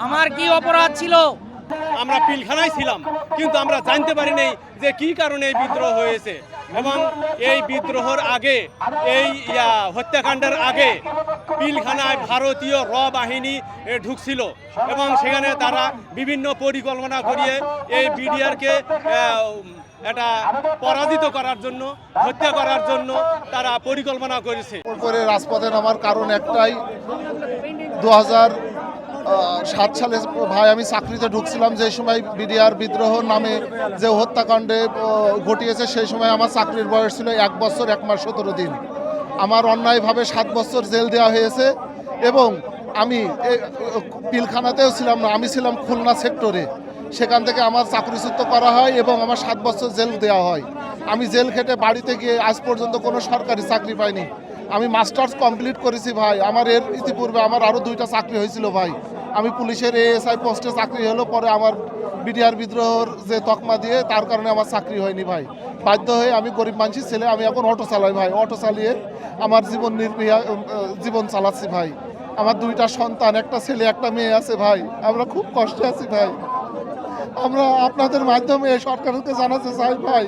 আমার কি অপরাধ ছিল? আমরা পিলখানায় ছিলাম, কিন্তু আমরা জানতে পারিনি যে কি কারণে এই বিদ্রোহ হয়েছে। এবং এই বিদ্রোহের আগে, এই হত্যাকাণ্ডের আগে পিলখানায় ভারতীয় বাহিনী ঢুকছিল এবং সেখানে তারা বিভিন্ন পরিকল্পনা করিয়ে এই বিডিআরকে এটা পরাজিত করার জন্য, হত্যা করার জন্য তারা পরিকল্পনা করেছে। করে রাজপথে নামার কারণ একটাই, 2007 সালে ভাই আমি চাকরিতে ঢুকছিলাম, যে সময় বিডিআর বিদ্রোহ নামে যে হত্যাকাণ্ডে ঘটিয়েছে, সেই সময় আমার চাকরির বয়স ছিল 1 বছর 1 মাস 17 দিন। আমার অন্যায়ভাবে 7 বছর জেল দেওয়া হয়েছে এবং আমি পিলখানাতেও ছিলাম না, আমি ছিলাম খুলনা সেক্টরে। সেখান থেকে আমার চাকরিচ্যুত করা হয় এবং আমার 7 বছর জেল দেওয়া হয়। আমি জেল খেটে বাড়িতে গিয়ে আজ পর্যন্ত কোনো সরকারি চাকরি পাইনি। আমি মাস্টার্স কমপ্লিট করেছি ভাই। আমার এর ইতিপূর্বে আমার আরও 2টা চাকরি হয়েছিল ভাই। আমি পুলিশের এএসআই পোস্টে চাকরি হলো, পরে আমার বিডিআর বিদ্রোহর যে তকমা দিয়ে তার কারণে আমার চাকরি হয়নি ভাই। বাধ্য হয়ে আমি গরিব মানুষের ছেলে, আমি এখন অটো চালাই ভাই। অটো চালিয়ে আমার জীবন চালাচ্ছি ভাই। আমার 2টা সন্তান, একটা ছেলে একটা মেয়ে আছে ভাই। আমরা খুব কষ্টে আছি ভাই। আমরা আপনাদের মাধ্যমে সরকারকে জানাতে চাই ভাই,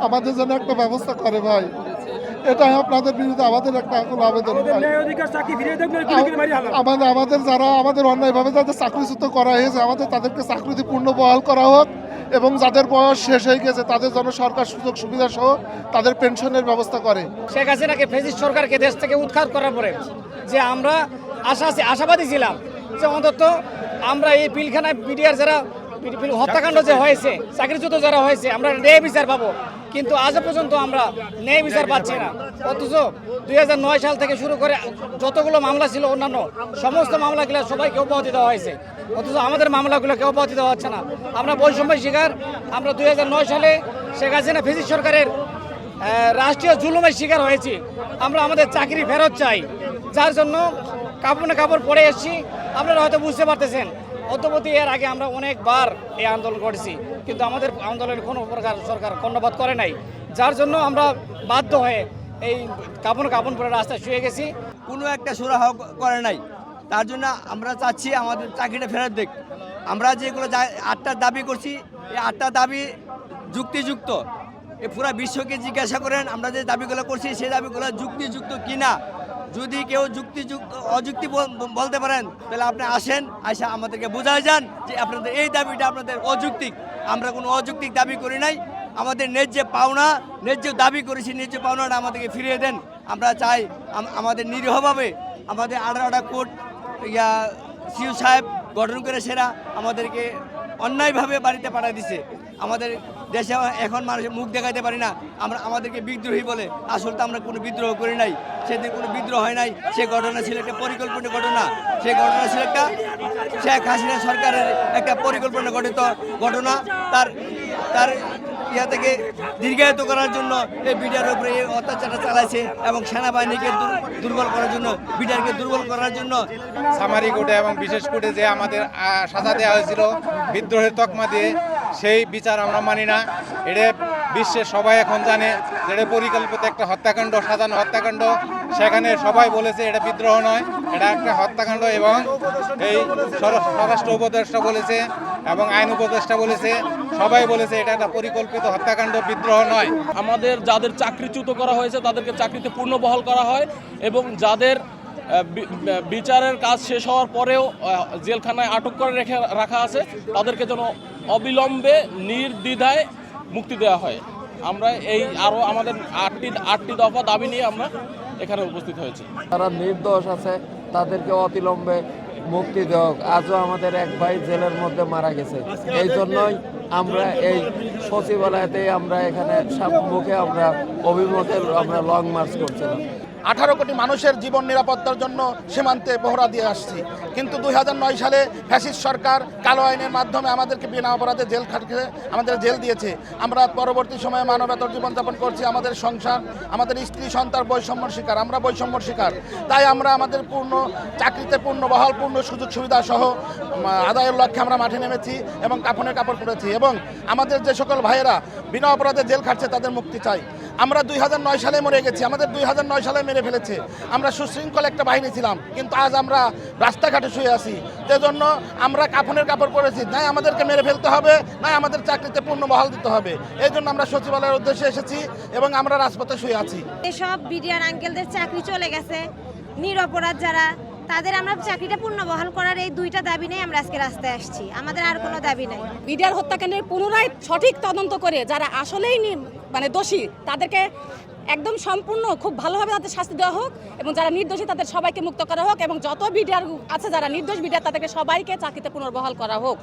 আমাদের জন্য একটা ব্যবস্থা করে ভাই। এটাই আপনাদের বিরুদ্ধে আমাদের একটা এখন আবেদন। আমাদের যারা আমাদের অন্যায়ভাবে যাদের চাকরিচ্যুত করা হয়েছে, আমাদের তাদেরকে চাকরিতে পূর্ণ বহাল করা হোক এবং যাদের বয়স শেষ হয়ে গেছে তাদের জন্য সরকার সুযোগ সুবিধা সহ তাদের পেনশনের ব্যবস্থা করে। শেখ হাসিনাকে ফ্যাসিস্ট সরকারকে দেশ থেকে উৎখাত করার পরে যে আমরা আশাবাদী ছিলাম যে অন্তত আমরা এই পিলখানায় বিডিআর যারা হত্যাকাণ্ড যে হয়েছে, চাকরিচ্যুত যারা হয়েছে, আমরা ন্যায় বিচার পাবো, কিন্তু আজও পর্যন্ত আমরা ন্যায় বিচার পাচ্ছি না। অথচ 2009 সাল থেকে শুরু করে যতগুলো মামলা ছিল অন্যান্য সমস্ত মামলাগুলো সবাইকে অব্যাহতি দেওয়া হয়েছে, অথচ আমাদের মামলাগুলোকে অব্যাহতি দেওয়া হচ্ছে না। আমরা বৈষম্যের শিকার। আমরা 2009 সালে শেখ হাসিনা ফ্যাসিস্ট সরকারের রাষ্ট্রীয় জুলুমের শিকার হয়েছি। আমরা আমাদের চাকরি ফেরত চাই, যার জন্য কাপড় পরে এসেছি। আপনারা হয়তো বুঝতে পারতেছেন, অদ্যবধি এর আগে আমরা অনেকবার এই আন্দোলন করেছি, কিন্তু আমাদের আন্দোলনের কোনো প্রকার সরকার কর্ণপাত করে নাই, যার জন্য আমরা বাধ্য হয়ে এই কাপড় পরে রাস্তায় শুয়ে গেছি। কোনো একটা সুরাহ করে নাই, তার জন্য আমরা চাচ্ছি আমাদের চাকরিটা ফেরত দিক। আমরা যেগুলো 8টা দাবি করছি, এই 8টা দাবি যুক্তিযুক্ত। এ পুরো বিশ্বকে জিজ্ঞাসা করেন আমরা যে দাবিগুলো করছি সেই দাবিগুলো যুক্তিযুক্ত কিনা। যদি কেউ অযুক্তি বলতে পারেন তাহলে আপনি আসেন, আসা আমাদেরকে বোঝায় যান যে আপনাদের এই দাবিটা আপনাদের অযৌক্তিক। আমরা কোনো অযৌক্তিক দাবি করি নাই। আমাদের ন্যায্য পাওনা, ন্যায্য দাবি করেছি, ন্যায্য পাওনাটা আমাদেরকে ফিরিয়ে দেন। আমরা চাই আমাদের নিরীহভাবে আমাদের 18টা কোর্ট সিইও সাহেব গঠন করে সেরা আমাদেরকে অন্যায়ভাবে বাড়িতে পাঠিয়ে দিছে। আমাদের দেশে এখন মানুষের মুখ দেখাইতে পারি না, আমাদেরকে বিদ্রোহী বলে। আসলে তো আমরা কোনো বিদ্রোহ করি নাই, সেদিন কোনো বিদ্রোহ হয় নাই। সে ঘটনা ছিল একটা পরিকল্পিত ঘটনা। সেই ঘটনা ছিল একটা শেখ হাসিনা সরকারের একটা পরিকল্পনা গঠিত ঘটনা। তার ইয়া থেকে দীর্ঘায়িত করার জন্য এই বিডিআর উপরে এই অত্যাচারটা চালাইছে এবং সেনাবাহিনীকে দুর্বল করার জন্য, বিডিআরকে দুর্বল করার জন্য। সামারি কোর্টে এবং বিশেষ কোর্টে যে আমাদের সাজা দেওয়া হয়েছিল বিদ্রোহের তকমা দিয়ে, সেই বিচার আমরা মানি না। এটা বিশ্বের সবাই এখন জানে যে এটা পরিকল্পিত একটা হত্যাকাণ্ড, সাজানো হত্যাকাণ্ড। সেখানে সবাই বলেছে এটা বিদ্রোহ নয়, এটা একটা হত্যাকাণ্ড। এবং এই স্বরাষ্ট্র উপদেষ্টা বলেছে এবং আইন উপদেষ্টা বলেছে, সবাই বলেছে এটা একটা পরিকল্পিত হত্যাকাণ্ড, বিদ্রোহ নয়। আমাদের যাদের চাকরিচ্যুত করা হয়েছে তাদেরকে চাকরিতে পূর্ণ বহাল করা হয় এবং যাদের বিচারের কাজ শেষ হওয়ার পরেও জেলখানায় আটক করে রাখা আছে তাদেরকে যেন অবিলম্বে নির্দ্বিধায় মুক্তি দেওয়া হয়। আমরা এই আরও আমাদের আটটি দফা দাবি নিয়ে আমরা এখানে উপস্থিত হয়েছি। যারা নির্দোষ আছে তাদেরকে অবিলম্বে মুক্তি দেওয়া হোক। আজও আমাদের এক ভাই জেলের মধ্যে মারা গেছে, এই জন্যই আমরা এই সচিবালয়তেই আমরা এখানে মুখে আমরা অভিমতের আমরা লং মার্চ করছিলাম। 18 কোটি মানুষের জীবন নিরাপত্তার জন্য সীমান্তে পহরা দিয়ে আসছি, কিন্তু 2009 সালে ফ্যাসিস্ট সরকার কালো আইনের মাধ্যমে আমাদেরকে বিনা অপরাধে জেল খাটতে আমাদের জেল দিয়েছে। আমরা পরবর্তী সময়ে মানবেতর জীবনযাপন করছি। আমাদের সংসার, আমাদের স্ত্রী সন্তান বৈষম্যর শিকার, আমরা বৈষম্যর শিকার। তাই আমরা আমাদের পূর্ণ চাকরিতে পূর্ণ বহাল, পূর্ণ সুযোগ সুবিধা সহ আদায়ের লক্ষ্যে আমরা মাঠে নেমেছি এবং কাপড় পরেছি। এবং আমাদের যে সকল ভাইয়েরা বিনা অপরাধে জেল খাটছে তাদের মুক্তি চাই। আমরা 2009 সালে মরে গেছি, আমাদের 2009 সালে মেরে ফেলেছে। আমরা সুশৃঙ্খল একটা বাহিনী ছিলাম, কিন্তু আজ আমরা রাস্তাঘাটে শুয়ে আছি। সেজন্য আমরা কাফনের কাপড় পরেছি, নাই আমাদেরকে মেরে ফেলতে হবে, নাই আমাদের চাকরিতে পূর্ণ বহাল দিতে হবে। এই জন্য আমরা সচিবালয়ের উদ্দেশ্যে এসেছি এবং আমরা রাজপথে শুয়ে আছি। এসব বিডিআর আঙ্কেলদের চাকরি চলে গেছে, নিরপরাধ যারা, তাদের আমরা চাকরিটা পুনর্বহাল করার এই দুইটা দাবি নিয়ে আমরা আজকে রাস্তায় আসছি। আমাদের আর কোনো দাবি নাই। বিডিআর হত্যাকাণ্ডের পুনরায় সঠিক তদন্ত করে যারা আসলেই মানে দোষী তাদেরকে একদম সম্পূর্ণ খুব ভালোভাবে তাদের শাস্তি দেওয়া হোক এবং যারা নির্দোষী তাদের সবাইকে মুক্ত করা হোক এবং যত বিডিআর আছে যারা নির্দোষ বিডিআর তাদেরকে সবাইকে চাকরিতে পুনর্বহাল করা হোক।